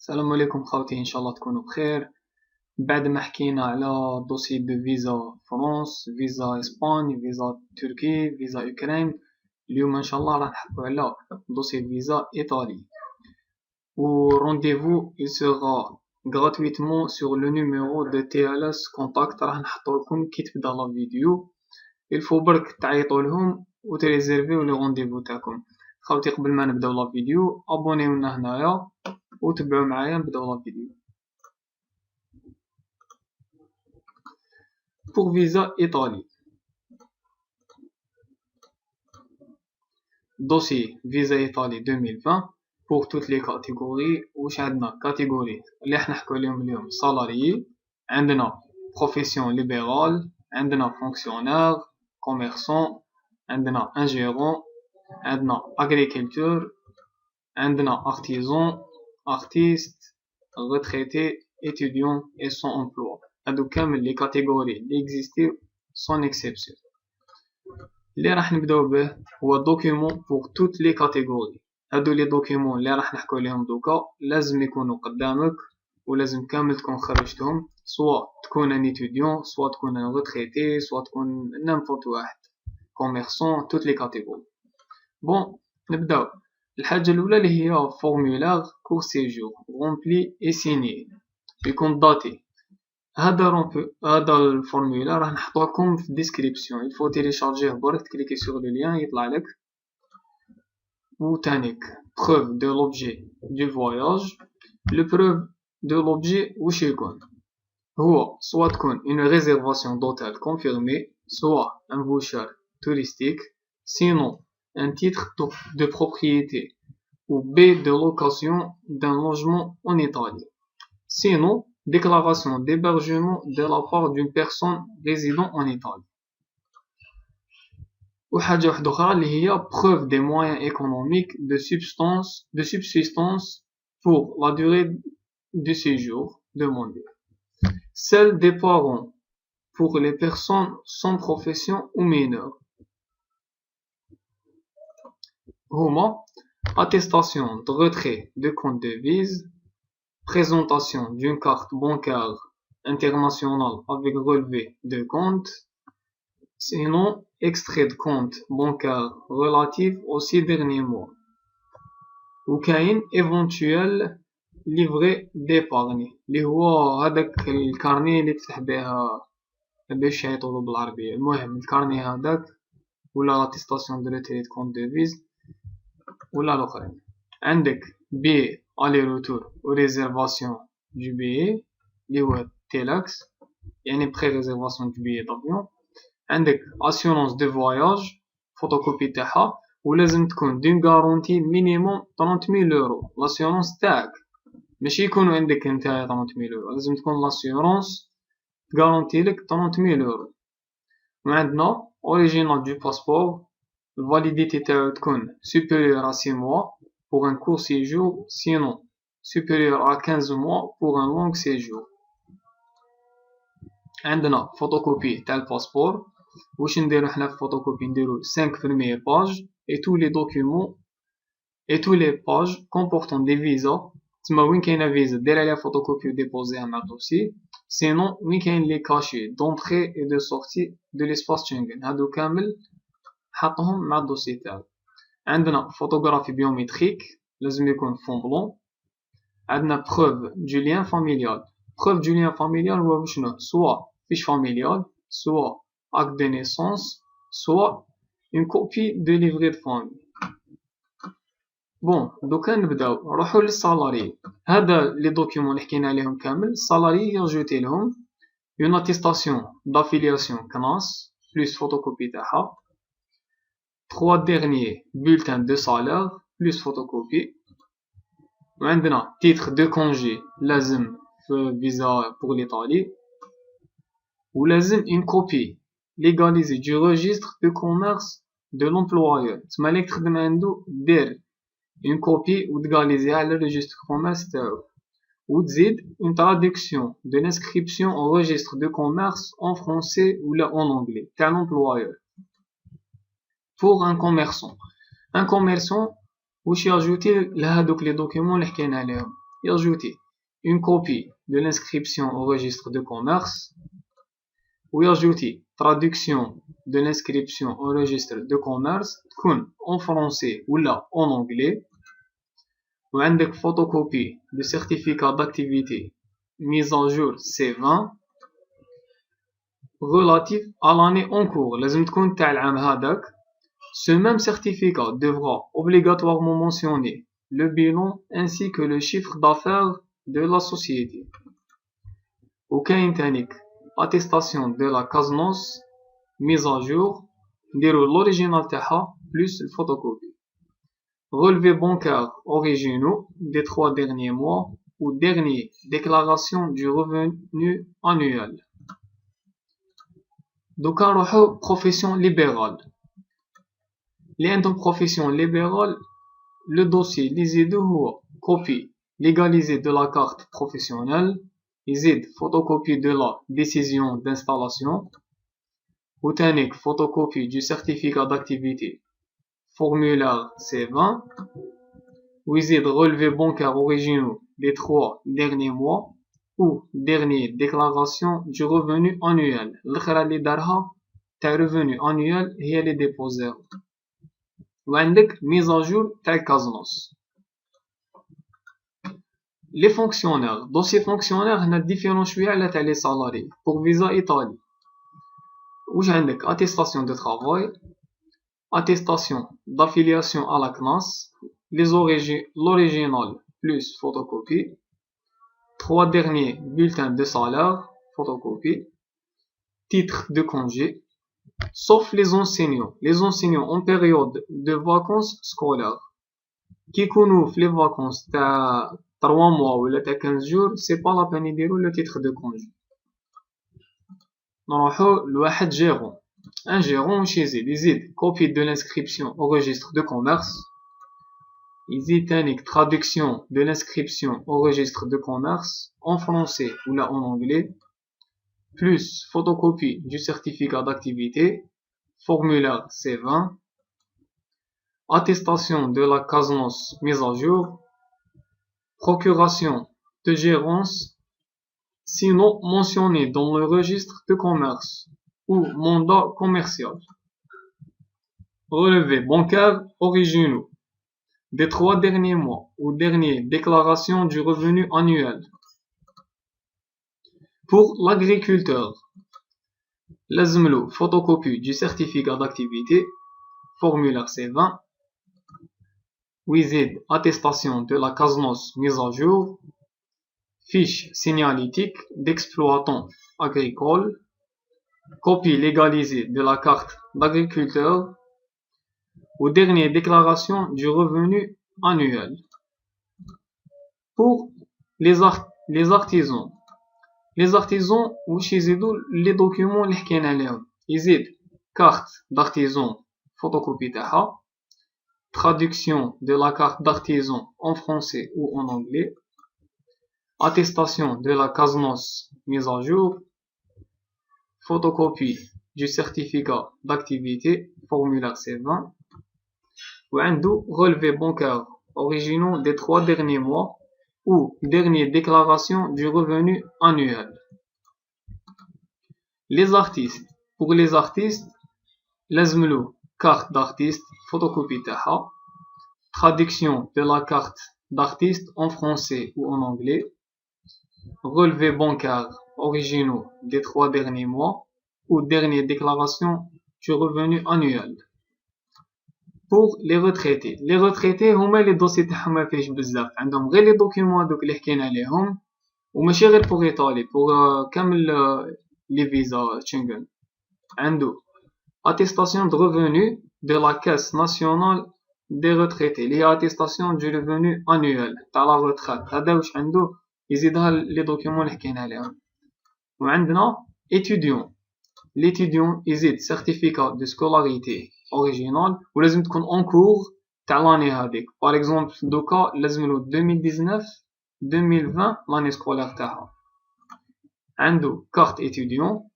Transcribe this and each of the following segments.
السلام عليكم خوتي، ان شاء الله تكونوا بخير. بعد ما حكينا على دوسي دو فيزا فرنسا، فيزا اسبانيا، فيزا تركي، فيزا اوكران، اليوم ان شاء الله راح نحكوا على دوسي فيزا ايطالي. و رونديفو il sera gratuitement sur le numéro de TLS contact، راح نحطو لكم كي تبدا لا فيديو. الفو برك تعيطوا لهم وتريزيرفيو لو رونديفو تاعكم. خوتي قبل ما نبداو لا فيديو ابونيونا هنايا وتبعوا معايا نبداو لا فيديو. Pour visa Italie, dossier visa Italie 2020 pour toutes les catégories. واش عندنا catégorie اللي راح نحكوا عليهم اليوم؟ salarié، عندنا profession libérale، عندنا fonctionnaire، commerçant، عندنا ingérant، عندنا agriculteur، عندنا artisan، artiste، retraité، étudiant et sans emploi. هادو كامل لي كاتيجوري اللي اكزيستيو سون اكسبسيون. اللي راح نبداو به هو دوكيومون بور توت لي كاتيجوري. هادو لي دوكيومون اللي راح نحكوا عليهم دوكا لازم يكونوا قدامك ولازم كامل تكون خرجتهم، سواء تكون ان étudiant، سواء تكون ان retraité، سواء تكون نيمبورت واحد، كوميرسون، توت لي كاتيجوري. بون نبداو. الحاجه الاولى اللي هي فورمولير كور سيجور رومبلي اي سيني، يكون داتي. هذا الفورمولا راح نحطوه لكم في الديسكريبسيون، il faut télécharger برك تكليكي sur le lien يطلع لك. وتانيك preuve de l'objet du voyage. le preuve de l'objet واش يكون؟ هو soit تكون une réservation d'hôtel confirmée، soit un voucher touristique، sinon un titre de propriété ou bail de location d'un logement en Italie، sinon déclaration d'hébergement de la part d'une personne résidant en Italie. وحاجة واحدة أخرى اللي هي preuve des moyens économiques de subsistance pour la durée du séjour demandé. Celle des parents pour les personnes sans profession ou mineurs. هما attestation de retrait de compte de devise، présentation d'une carte bancaire internationale avec relevé de compte، sinon extrait de compte bancaire relatif aux 6 derniers mois. ou كاين éventuel livret d'épargne اللي هو هذاك الكارني اللي تفتح به باش يعيطولو بالعربية. المهم الكارني هذاك ولا attestation de retrait de compte de devise ولا الاخرين. عندك بي aller retour ou réservation du billet اللي هو تيلاكس، يعني بري ريزيرفاسيون du billet d'avion. عندك assurance de voyage فوتوكوبي تاعها، ولازم تكون دون غارونتي مينيموم 30000 يورو. لاسيورونس تاعك ماشي يكونوا عندك نتايا 30000 يورو، لازم تكون لاسيورونس تغارونتي لك 30000 يورو. وعندنا اوريجينال du passeport، الفاليديتي تاعو تكون supérieur à 6 mois pour un court séjour، sinon supérieur à 15 mois pour un long séjour. عندنا photocopie تاع الباسبور. واش نديرو حنا في photocopie؟ نديرو 5 premiers pages et tous les pages comportant des visas. تما وين كاينه فيزا دير عليها photocopie وديبوزيها مع الدوسي. sinon وين كاين لي كاشي d'entrée et de sortie de l'espace Schengen هادو كامل حطهم مع الدوسي تاعك. عندنا فوتوغرافي بيوميتريك لازم يكون فون بلون. عندنا preuve du lien familial. preuve du lien familial هو شنو؟ soit fiche familiale، soit acte de naissance، soit une copie de livret de famille. بون دوكا نبداو نروحو للسالاري. هذا لي دوكيومون اللي حكينا عليهم كامل السالاري يرجوتي لهم une attestation d'affiliation CNAS plus photocopie تاعها، 3 derniers bulletins de salaire plus photocopie. وعندنا titre de congé لازم في visa pour l'Italie، ولازم une copie légalisée du registre de commerce de l'employeur. تسمى ليك تخدم عنده دير une copie وتغاليزيها على registre commerce تاعو، وتزيد une traduction de l'inscription au registre de commerce en français ولا en anglais تاع l'employeur. pour un commerçant واش يرجوتي لهادوك لي دوكيومون اللي حكينا عليهم؟ يajouter une copie de l'inscription au registre de commerce ويajouter traduction de l'inscription au registre de commerce تكون en français ولا en anglais وعندك photocopie de certificat d'activité mise à jour C20 relatif à l'année en cours لازم تكون تاع العام هذاك. Ce même certificat devra obligatoirement mentionner le bilan ainsi que le chiffre d'affaires de la société. وكاين تانيك attestation de la CASNOS mise à jour نديرو l'original تاعها plus le photocopie. Relevés bancaires originaux des 3 derniers mois ou dernière déclaration du revenu annuel. دوكا نروحو profession libérale. اللي عندهم profession libérale le dossier اللي يزيدو هو copie légalisée de la carte professionnelle يزيد photocopie de la décision d'installation وتانيك photocopie du certificat d'activité formulaire C20 ويزيد relevés bancaires originaux des 3 derniers mois ou dernière déclaration du revenu annuel. الأخرى اللي دارها تاع revenu annuel هي اللي ديبوزيرو. وعندك mise à jour تاع CASNOS. Les fonctionnaires, dossier fonctionnaire هنا différent شوية على تاع les salariés. Pour visa Italie واش عندك attestation de travail, attestation d'affiliation à la CNAS, l'original plus photocopie, 3 derniers bulletins de salaire, photocopie, titre de congé, sauf les enseignants. Les enseignants en période de vacances scolaires. Qui connaissent les vacances تاع 3 mois ou 15 jours, c'est pas la peine يديروا le titre de congé. نروحو لواحد gérant. Un gérant واش يزيد copie de l'inscription au registre de commerce. يزيد تانيك traduction de l'inscription au registre de commerce en français ou là en anglais, plus photocopie du certificat d'activité, formulaire C20, attestation de la CASNOS mise à jour, procuration de gérance, sinon mentionné dans le registre de commerce ou mandat commercial, relevés bancaires originaux des 3 derniers mois ou dernière déclaration du revenu annuel. Pour l'agriculteur, لازملو photocopie du certificat d'activité, formulaire C20, ويزيد attestation de la CASNOS mise à jour, fiche signalétique d'exploitant agricole, copie légalisée de la carte d'agriculteur, ou dernière déclaration du revenu annuel. Pour les artisans, les artisans واش يزيدوا les documents اللي حكينا عليهم. يزيد carte d'artisan photocopie تاعها, traduction de la carte d'artisan en français ou en anglais, attestation de la CASNOS mise à jour, photocopie du certificat d'activité, formulaire C20, وعنده relevés bancaires originaux des 3 derniers mois ou dernière déclaration du revenu annuel. Les artistes. Pour les artistes, لازملو carte d'artiste, photocopie تاعها, traduction de la carte d'artiste en français ou en anglais, relevés bancaires originaux des 3 derniers mois ou dernière déclaration du revenu annuel. Pour les retraités هما les dossiers تاعهم ما فيهش بزاف, عندهم غير les documents هذوك اللي حكينا عليهم, وماشي غير pour إيطالي, pour كامل les visas Schengen. عنده attestation de revenu de la caisse nationale des retraités, اللي هي attestation du revenu annuel تاع la retraite. هذا واش عنده يزيدها les documents اللي حكينا عليهم. وعندنا étudiant. L'étudiant يزيد certificat de scolarité original ولازم تكون en cours تاع l'année هذيك. Par exemple دوكا لازملو 2019-2020 l'année scolaire تاعها. عنده carte étudiant,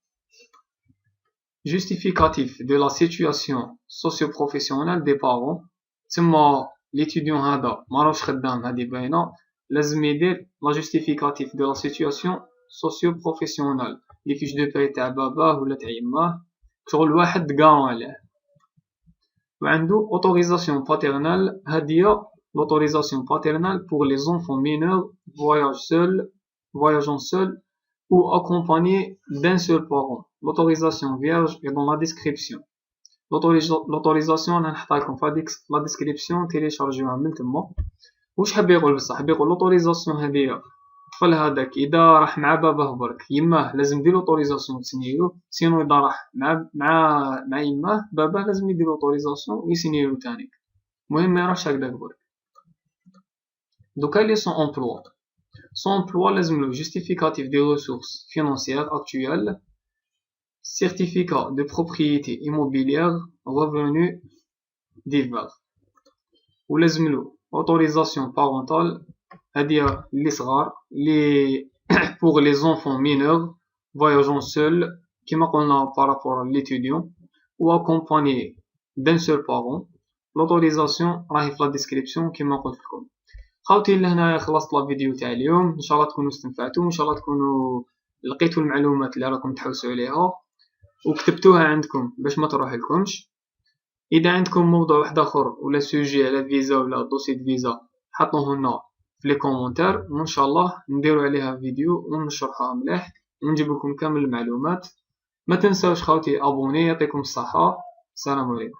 justificatif de la situation socio-professionnelle des parents. تسمى l'étudiant هذا ما راهوش خدام, هذه باينة لازم يدير لا جوستيفيكاتيف دو لا سيتوياسيون سوسيو بروفيسيونال لي فيش دو باي تاع باباه ولا تاع يماه شغل واحد قارون عليه. وعنده autorisation paternelle هادي l'autorisation paternelle pour les enfants mineurs voyageant seuls ou accompagnés d'un seul parent. L'autorisation vierge est dans la description. L'autorisation انا نحطها لكم في la description تيليشارجيوها من تما. واش حاب يقول بصح؟ حاب يقول l'autorisation هادي الطفل هذاك اذا راح مع باباه برك يماه لازم يدير اوتوريزاسيون تسنيلو، سينو اذا راح مع يماه باباه لازم يدير اوتوريزاسيون ويسنيلو تانيك. المهم ما يروحش هكذاك برك. دوكا لي سون امبلوا لازم له جوستيفيكاتيف دي ريسورس فينانسيير اكطويل، سيرتيفيكا دو بروبريتي ايموبيليير، ريفونو ديفير، ولازم له اوتوريزاسيون بارونتال هادي لي صغار لي pour les enfants mineurs voyageant seuls كيما قلنا بارابور ليتيديون ou accompagnés d'un seul parent. l'autorisation راهي في لا ديسكريبسيون كيما قلت لكم. خاوتي لهنا خلصت لا فيديو تاع اليوم، ان شاء الله تكونوا استنفعتوا، ان شاء الله تكونوا لقيتوا المعلومات اللي راكم تحوسوا عليها وكتبتوها عندكم باش ما تروح لكمش. اذا عندكم موضوع واحد اخر ولا سوجي على فيزا ولا دوسي فيزا حطوه لنا في لي كومونتير وان شاء الله نديرو عليها فيديو ونشرحها مليح ونجيب لكم كامل المعلومات. ما تنساوش خاوتي ابوني. يعطيكم الصحة، السلام عليكم.